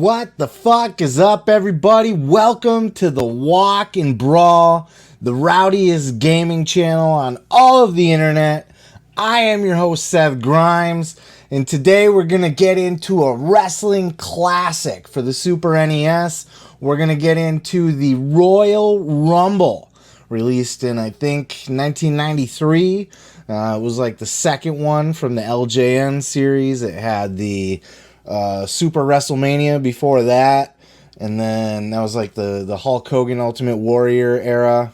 What the fuck is up, everybody? Welcome to the WALK N BRAWL, the Rowdiest Gaming channel on all of the internet. I am your host, Seth Grimes, and today we're going to get into a wrestling classic for the Super NES. We're going to get into the Royal Rumble, released in, I think, 1993. It was like the second one from the LJN series. It had the Super WrestleMania before that, and then that was like the Hulk Hogan Ultimate Warrior era,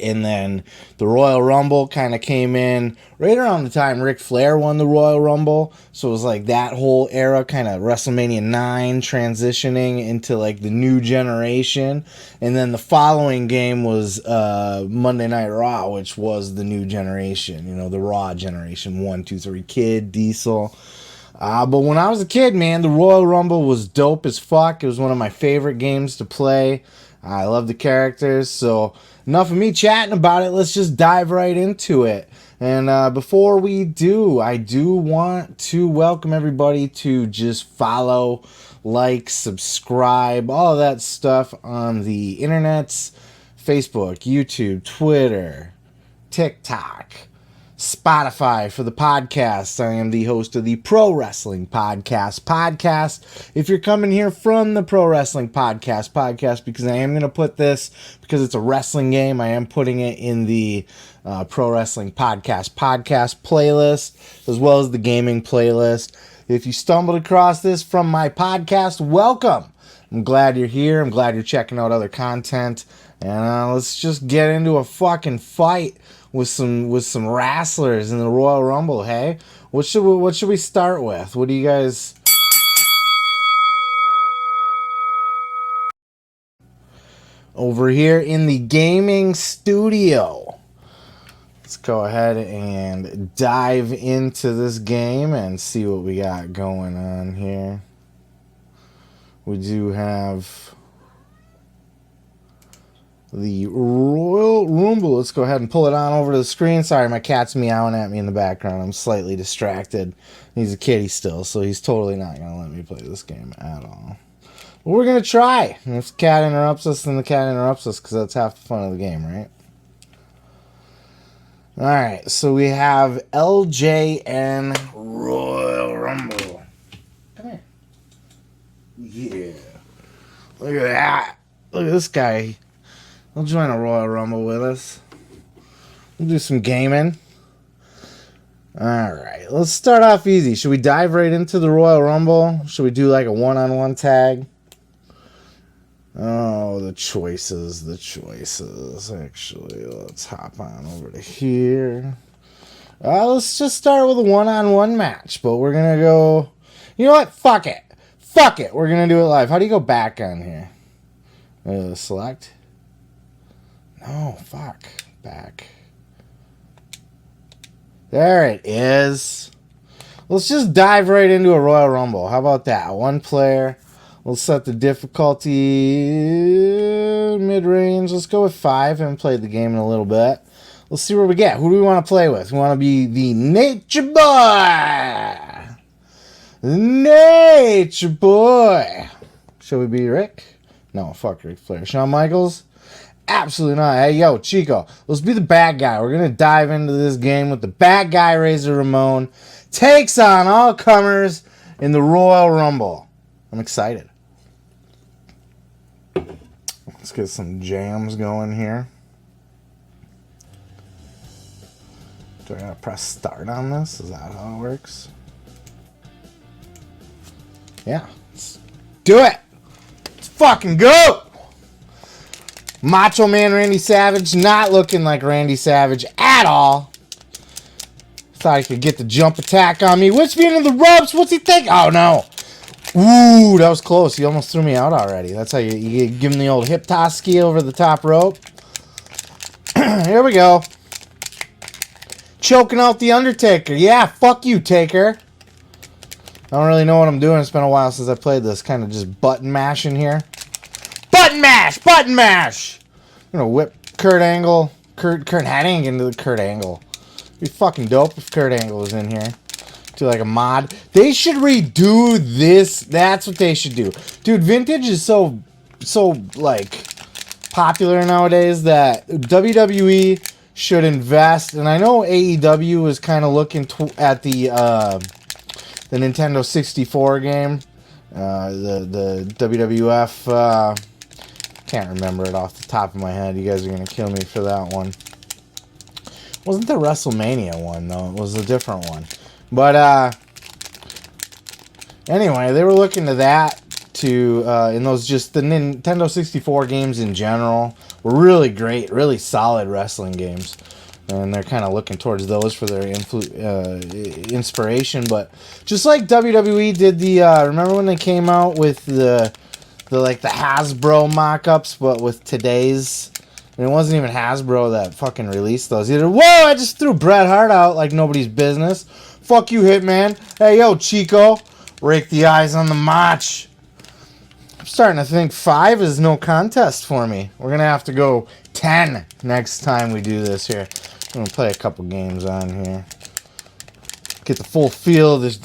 and then the Royal Rumble kind of came in right around the time Ric Flair won the Royal Rumble, so it was like that whole era, kind of WrestleMania 9 transitioning into like the new generation. And then the following game was Monday Night Raw, which was the new generation, you know, the Raw generation, 1, 2, 3, Kid, Diesel. But when I was a kid, man, the Royal Rumble was dope as fuck. It was one of my favorite games to play. I love the characters. So enough of me chatting about it. Let's just dive right into it. And before we do, I do want to welcome everybody to just follow, like, subscribe, all of that stuff on the internets. Facebook, YouTube, Twitter, TikTok, Spotify for the podcast. I am the host of the Pro Wrestling Podcast. If you're coming here from the Pro Wrestling Podcast, because I am going to put this, because it's a wrestling game, I am putting it in the Pro Wrestling Podcast playlist, as well as the gaming playlist. If you stumbled across this from my podcast, welcome. I'm glad you're here. I'm glad you're checking out other content. And let's just get into a fucking fight with some wrestlers in the Royal Rumble. Hey, what should we start with? What do you guys? Over here in the gaming studio, let's go ahead and dive into this game and see what we got going on here. We do have the Royal Rumble. Let's go ahead and pull it on over to the screen. Sorry, my cat's meowing at me in the background. I'm slightly distracted. He's a kitty still, so he's totally not going to let me play this game at all. But we're going to try. And if the cat interrupts us, then the cat interrupts us, because that's half the fun of the game, right? Alright, so we have LJN Royal Rumble. Come here. Yeah. Look at that. Look at this guy. He'll join a Royal Rumble with us. We'll do some gaming. Alright, let's start off easy. Should we dive right into the Royal Rumble? Should we do like a one-on-one tag? Oh, the choices. Actually, let's hop on over to here. Let's just start with a one-on-one match. But we're going to go... You know what? Fuck it. We're going to do it live. How do you go back on here? Select... No, fuck. Back. There it is. Let's just dive right into a Royal Rumble. How about that? One player. We'll set the difficulty mid-range. Let's go with 5. I haven't played the game in a little bit. Let's see where we get. Who do we want to play with? We want to be the Nature Boy. Shall we be Rick? No, fuck Ric Flair. Shawn Michaels? Absolutely not. Hey, yo, Chico, let's be the bad guy. We're going to dive into this game with the bad guy, Razor Ramon. Takes on all comers in the Royal Rumble. I'm excited. Let's get some jams going here. Do I got to press start on this? Is that how it works? Yeah. Let's do it. Let's fucking go. Macho Man Randy Savage, not looking like Randy Savage at all. Thought he could get the jump attack on me. Whips me into the ropes. What's he think? Oh, no. Ooh, that was close. He almost threw me out already. That's how you give him the old hip toss ski over the top rope. Here we go. Choking out the Undertaker. Yeah, fuck you, Taker. I don't really know what I'm doing. It's been a while since I played this. Kind of just button mashing here. Button mash! I'm gonna whip Kurt Angle. Kurt Hennig into the Kurt Angle. It'd be fucking dope if Kurt Angle was in here. Do like a mod. They should redo this. That's what they should do. Dude, vintage is so like popular nowadays that WWE should invest. And I know AEW is kind of looking at the Nintendo 64 game. The WWF, can't remember it off the top of my head. You guys are going to kill me for that one. Wasn't the WrestleMania one, though. It was a different one. But, anyway, they were looking to that to, in those just the Nintendo 64 games in general were really great, really solid wrestling games. And they're kind of looking towards those for their inspiration. But just like WWE did the, remember when they came out with the Hasbro mock-ups, but with today's, and it wasn't even Hasbro that fucking released those either. Whoa, I just threw Bret Hart out like nobody's business. Fuck you, Hitman. Hey, yo, Chico. Rake the eyes on the match. I'm starting to think 5 is no contest for me. We're going to have to go 10 next time we do this here. I'm going to play a couple games on here. Get the full feel of get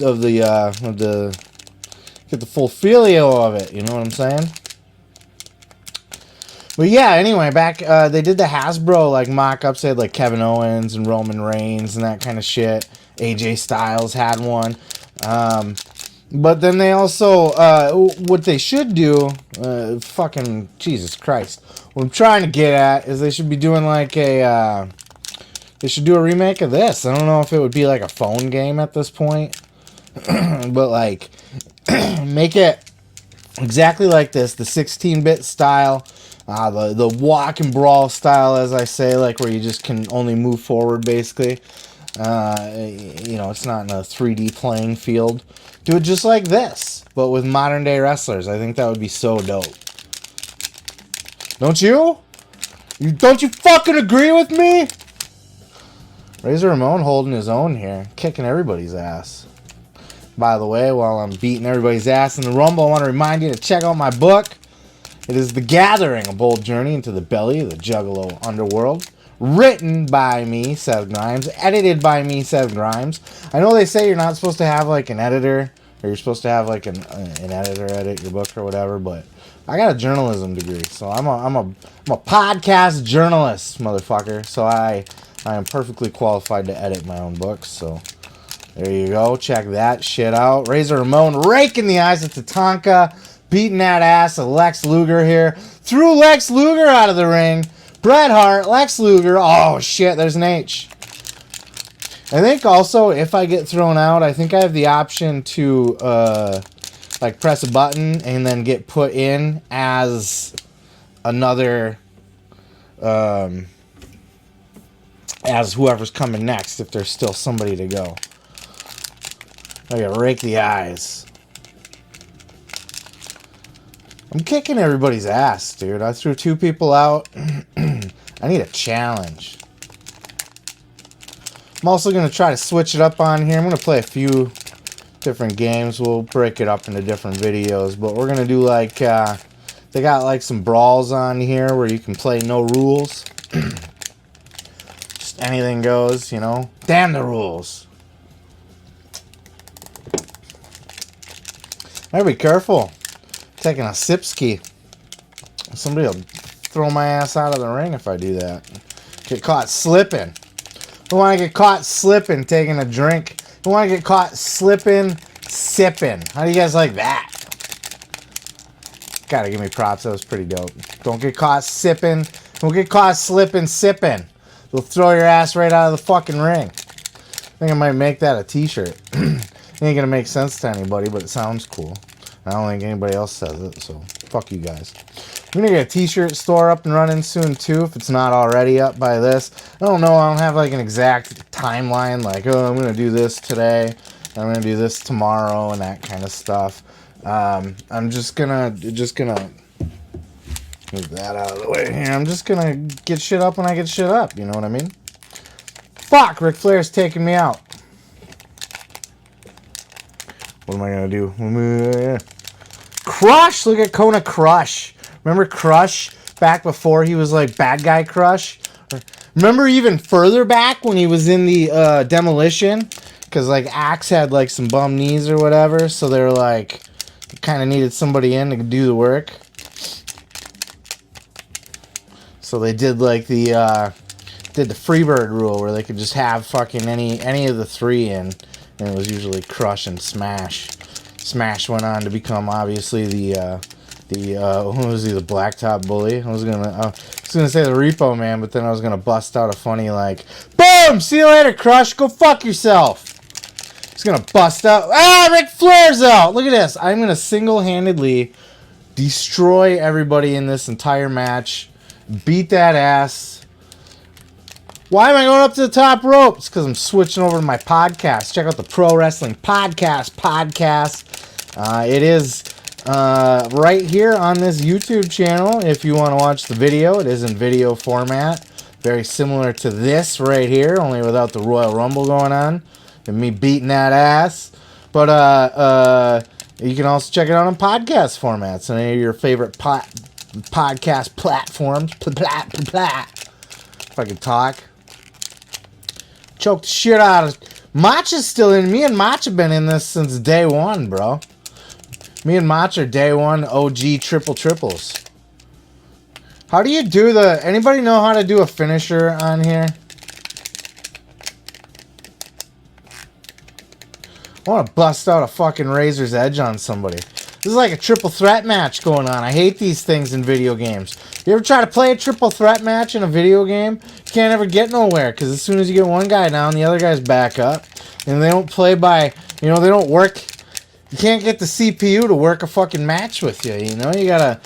the full feelio of it, you know what I'm saying? But yeah, anyway, back they did the Hasbro like mock-ups. They had like Kevin Owens and Roman Reigns and that kind of shit. AJ Styles had one. But then they also, what they should do, fucking Jesus Christ. What I'm trying to get at is they should be doing like they should do a remake of this. I don't know if it would be like a phone game at this point. But like, make it exactly like this, the 16-bit style, the walk and brawl style, as I say, like where you just can only move forward basically. You know, it's not in a 3D playing field. Do it just like this, but with modern day wrestlers. I think that would be so dope. Don't you? Don't you fucking agree with me? Razor Ramon holding his own here, kicking everybody's ass. By the way, while I'm beating everybody's ass in the Rumble, I want to remind you to check out my book. It is The Gathering, a bold journey into the belly of the Juggalo underworld. Written by me, Seth Grimes. Edited by me, Seth Grimes. I know they say you're not supposed to have like an editor, or you're supposed to have like an editor edit your book or whatever, but I got a journalism degree, so I'm a podcast journalist, motherfucker. So I am perfectly qualified to edit my own books, so there you go. Check that shit out. Razor Ramon raking the eyes at Tatanka, beating that ass of Lex Luger here. Threw Lex Luger out of the ring. Bret Hart, Lex Luger. Oh shit, there's an H. I think also if I get thrown out, I think I have the option to like press a button and then get put in as another as whoever's coming next if there's still somebody to go. I gotta rake the eyes. I'm kicking everybody's ass, dude. I threw 2 people out. I need a challenge. I'm also going to try to switch it up on here. I'm going to play a few different games. We'll break it up into different videos. But we're going to do like, they got like some brawls on here where you can play no rules. Just anything goes, you know. Damn the rules. Better be careful. Taking a sip ski. Somebody will throw my ass out of the ring if I do that. Get caught slipping. Don't want to get caught slipping taking a drink. Don't want to get caught slipping, sipping. How do you guys like that? Gotta give me props. That was pretty dope. Don't get caught sipping. Don't get caught slipping, sipping. They'll throw your ass right out of the fucking ring. I think I might make that a t-shirt. It ain't gonna make sense to anybody, but it sounds cool. I don't think anybody else says it, so fuck you guys. I'm gonna get a t-shirt store up and running soon too, if it's not already up by this. I don't know, I don't have like an exact timeline, like, oh, I'm gonna do this today, I'm gonna do this tomorrow, and that kind of stuff. I'm just gonna move that out of the way here. I'm just gonna get shit up when I get shit up, you know what I mean? Fuck, Ric Flair's taking me out. What am I gonna do? Crush! Look at Kona Crush. Remember Crush back before he was like bad guy Crush? Remember even further back when he was in the Demolition? Because, like, Axe had, like, some bum knees or whatever. So they were like, kind of needed somebody in to do the work. So they did, like, the Freebird rule where they could just have fucking any of the three in. And it was usually Crush and Smash. Smash went on to become, obviously, who was he, the Blacktop Bully? I was gonna say the Repo Man, but then I was gonna bust out a funny, like, boom! See you later, Crush! Go fuck yourself! He's gonna bust out, Ric Flair's out! Look at this! I'm gonna single-handedly destroy everybody in this entire match. Beat that ass. Why am I going up to the top rope? It's because I'm switching over to my podcast. Check out the Pro Wrestling Podcast. It is right here on this YouTube channel. If you want to watch the video, it is in video format. Very similar to this right here, only without the Royal Rumble going on and me beating that ass. But you can also check it out on podcast formats and any of your favorite podcast platforms. If I could talk. Choked the shit out of... Matcha's still in. Me and Matcha have been in this since day one, bro. Me and Matcha are day one OG triples. How do you do the... Anybody know how to do a finisher on here? I want to bust out a fucking Razor's Edge on somebody. This is like a triple threat match going on. I hate these things in video games. You ever try to play a triple threat match in a video game? You can't ever get nowhere because as soon as you get one guy down, the other guy's back up. And they don't play by, they don't work. You can't get the CPU to work a fucking match with you, you gotta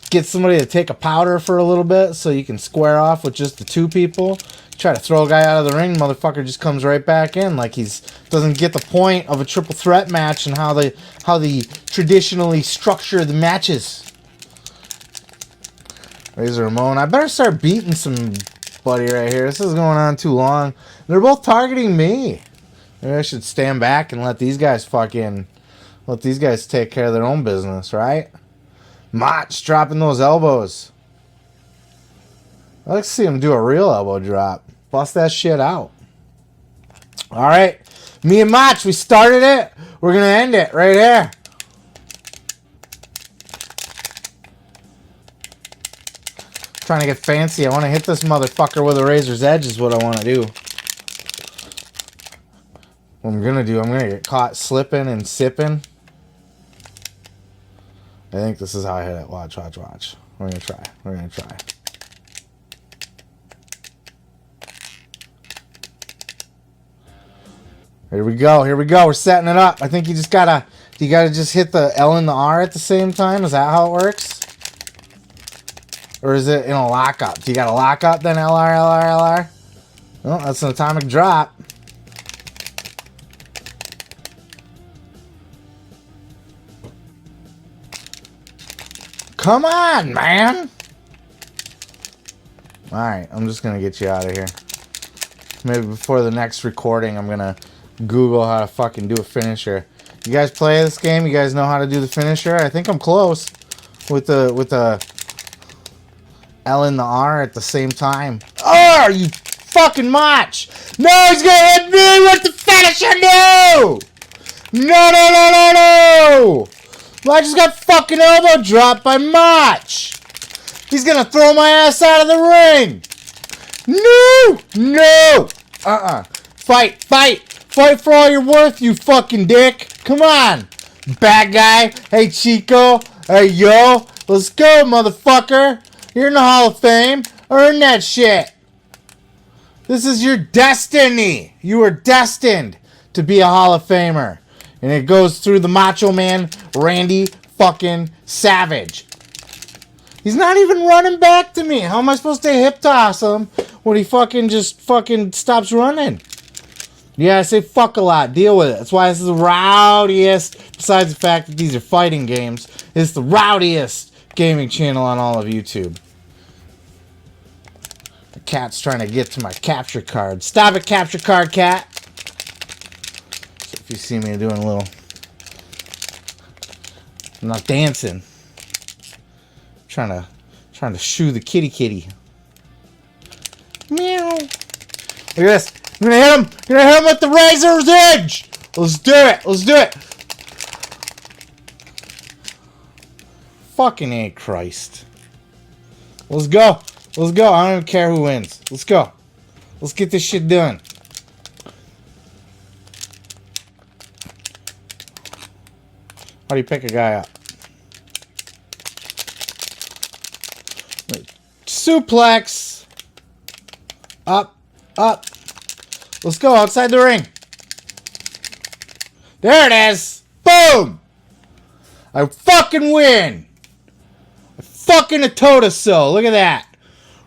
get somebody to take a powder for a little bit so you can square off with just the two people. Try to throw a guy out of the ring, motherfucker just comes right back in like doesn't get the point of a triple threat match and how they traditionally structure the matches. Razor Ramon, I better start beating somebody right here. This is going on too long. They're both targeting me. Maybe I should stand back and let these guys take care of their own business, right? Mach dropping those elbows. I'd like to see him do a real elbow drop. Bust that shit out. All right. Me and Mach, we started it. We're going to end it right here. Trying to get fancy. I want to hit this motherfucker with a Razor's Edge is what I want to do. What I'm going to do, I'm going to get caught slipping and sipping. I think this is how I hit it. Watch. We're going to try. Here we go. We're setting it up. I think you gotta just hit the L and the R at the same time. Is that how it works? Or is it in a lockup? Do you got to lock up then LR? Well, that's an atomic drop. Come on, man. Alright, I'm just going to get you out of here. Maybe before the next recording, I'm going to Google how to fucking do a finisher. You guys play this game? You guys know how to do the finisher? I think I'm close with the L and the R at the same time. Oh, you fucking Mach! No, he's gonna hit me with the finisher! No! No! I just got fucking elbow dropped by Mach! He's gonna throw my ass out of the ring! No! Fight for all you're worth, you fucking dick! Come on! Bad guy! Hey, Chico! Hey, yo! Let's go, motherfucker! You're in the Hall of Fame! Earn that shit! This is your destiny! You are destined to be a Hall of Famer. And it goes through the Macho Man, Randy fucking Savage. He's not even running back to me. How am I supposed to hip toss him when he just stops running? Yeah, I say fuck a lot. Deal with it. That's why this is the rowdiest, besides the fact that these are fighting games, it's the rowdiest gaming channel on all of YouTube. The cat's trying to get to my capture card. Stop it, capture card, cat. So if you see me doing a little... I'm not dancing. Trying to shoo the kitty. Meow. Look at this. I'm gonna hit him. I'm gonna hit him with the razor's edge. Let's do it. Let's do it. Fucking A Christ. Let's go. Let's go. I don't even care who wins. Let's go. Let's get this shit done. How do you pick a guy up? Suplex. Up. Up. Let's go outside the ring. There it is. Boom. I fucking win. I fucking Atotoso. Look at that.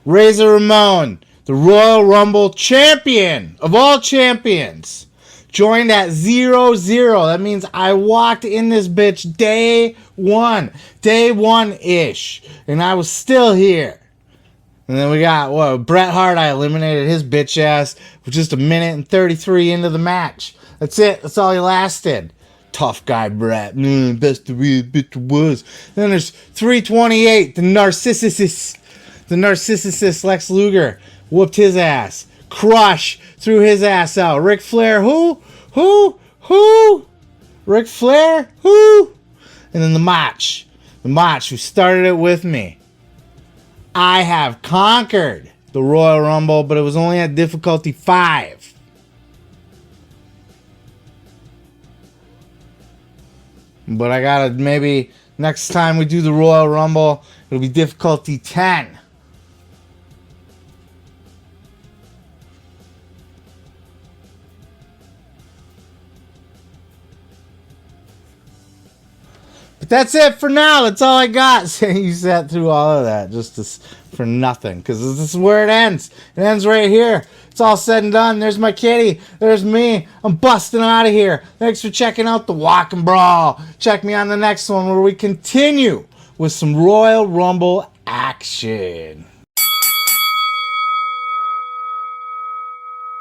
Razor Ramon, the Royal Rumble champion of all champions. Joined at 0-0. That means I walked in this bitch day one. Day one-ish. And I was still here. And then we got, what, Bret Hart. I eliminated his bitch ass with just 1:33 into the match. That's it. That's all he lasted. Tough guy Bret. Best of the bitch was. Then there's 328. The narcissist. The narcissist Lex Luger. Whooped his ass. Crush threw his ass out. Ric Flair, who? Ric Flair, who? And then the Mach, who started it with me. I have conquered the Royal Rumble, but it was only at difficulty 5. But I gotta, maybe next time we do the Royal Rumble, it'll be difficulty 10. But that's it for now. That's all I got. You sat through all of that just for nothing. Because this is where it ends. It ends right here. It's all said and done. There's my kitty. There's me. I'm busting out of here. Thanks for checking out the WALK N Brawl. Check me on the next one where we continue with some Royal Rumble action.